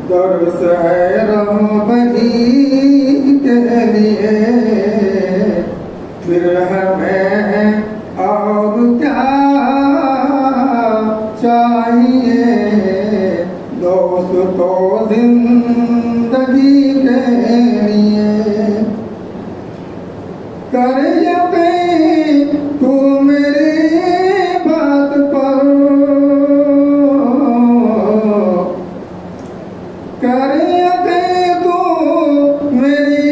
दर्स है रहबरी के लिए, फिर हमें और क्या चाहिए दोस्तों जिंदगी के लिए। कर यकीन तू मेरी बात पर, कर यकीन तू मेरी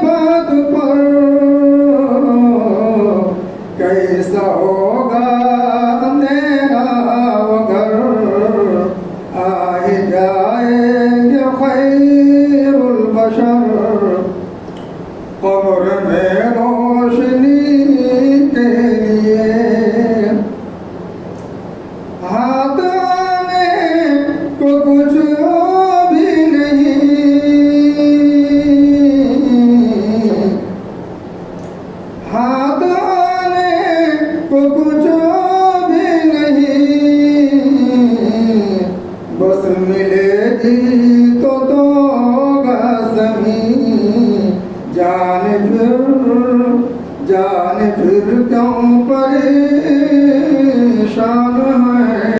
बात पर, कैसा होगा अंधेरा घर, आ ही जाएंगे खैरुल बशर कब्र में रोशनी के लिए। हाथ आने को कुछ भी नहीं, हाथ आने को कुछ भी नहीं, बस मिलेगी तो दोगा सही। जान फिर क्यों परेशान